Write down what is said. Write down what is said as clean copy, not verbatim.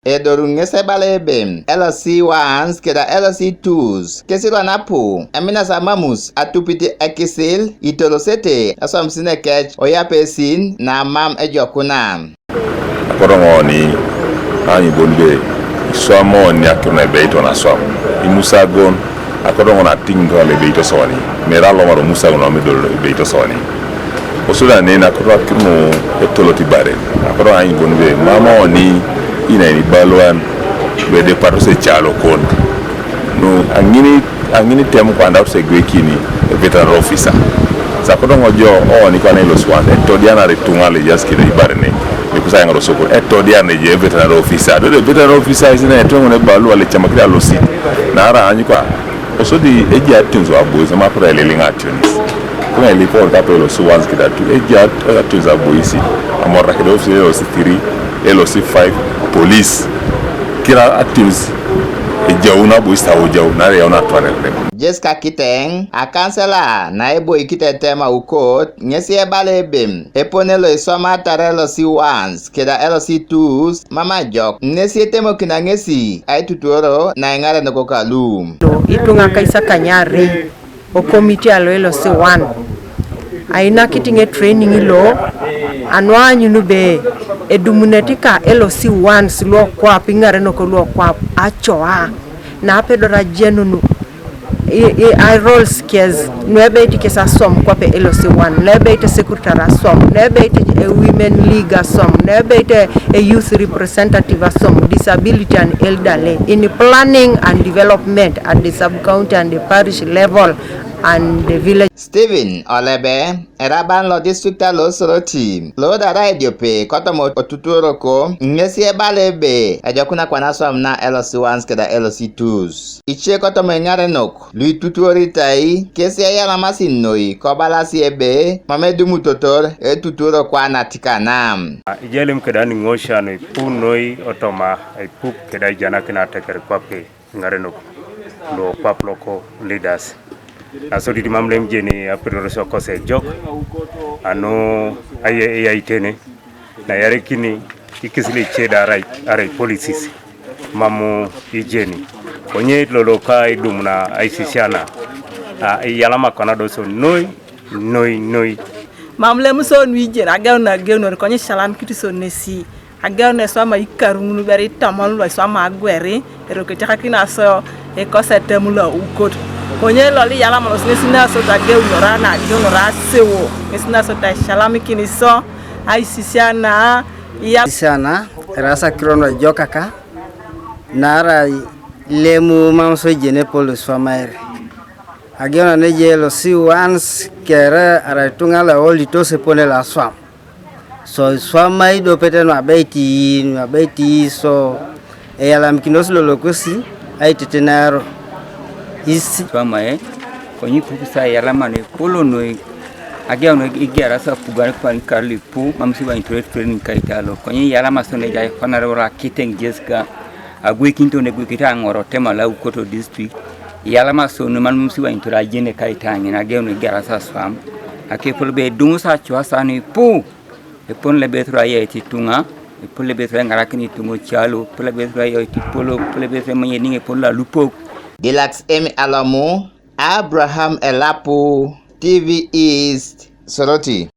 edorunge sebalebe LC1s keda LC2s kesirwa napu amina samamus atupiti akisil itolosete asomsine kech oyapesin na mam ejokuna akorongoni ani bonbe swamo ni akuna beito na swam imusagon akorongona tingdo le beito soni meralo maro musagon me do beito soni osula ne na korwa kimo etoloti bare akoro ani bonbe mama oni ina ni balwan be de paro se chalo kon no angini tem kwanda se gwekini veteran officer sa korongo jo oni kwa nelo swande to diana retunga le jaskire ibarne bikusa ngoro soko to diana je veteran officer do veteran officer isina etongo ne balu ale chamakira losi na ara anyi kwa osodi eji atunzo aboza mapura le lingatunis kuna ile por kapelo so once kidatu eji atunzo aboisi amora kedo officer lo 3 lo 5 police kila atunzo ejauna boista ojauna ya una twanel Jeska kiteng akansela na ebo ikitetema ukot nyesi ebalebem eponelo isoma tarelo si once keda LC2s mama jok nesi etemo kina ngesi aitutoro na ngare nokokalu itunga kaisa kanyari o committee alo si 1 aina kitinge training ilo anwa nyunube edumunetika si 1 silo kwa pingare nokolo kwa achoa na pedora jenunu I roles kes nwebe iti kesa som kwa pe LC1 nwebe iti sekretara som nwebe iti women league som nwebe iti a youth representative som disability and elderly in planning and development at the sub-county and the parish level and the village. Stephen Olebe eraban lo district lo soroti lo da radio pe kotomo otuturo ko ngesi ebalebe ajakuna kwa naso na LC1s keda LC2s iche kotomo ngare nok lui tutori tai kesi ayala masinoi ko balasi ebe mamedu mutotor tuturo kwa natika nam ijelem keda ni ngosha no punoi otoma ipup keda jana kina teker kwape ngare nok lo paploko leaders asodi di mamlem jeni apiro so kose jok ano aye itene na yare kini ikisili cheda arai policies mamu ijeni onye lolo kai dumna aisisiana yalama kanado so noi mamlem so nwijera agawna gewno ko nyi salam kitiso nesi agawna so ma ikarunu beri tamal so ma agwere ero ke takina so e kose temula ukot konye loli yala manos nesina so ta geunora na geunora sewo nesina so ta shalami kiniso aisisiana ya sana rasa krono jokaka nara lemu mamso jene polis famaire agiona nejelo si once kera ara tungala oli to se pone la swam so swamai do peteno abaiti so yala mkinos lolokosi aitetenaro isi swamae konyi pusa yala mane kolono agiona igera sa pugare kwan karli pu mamsi wa training kaitalo konyi yala masone jay fanara kiteng jeska agwe kinto ne gwekita ngoro tema la ukoto district yala masone man mamsi wa intura jene kaitangi na agiona igera sa swam akepolbe dungusa chwasani pu epon le betra yeti tunga epon le betra ngarakini tungo chalo pole betra yeti polo pole betra manyeni pola lupo Dilax Emi Alamu Abraham Elapu TV East Soroti.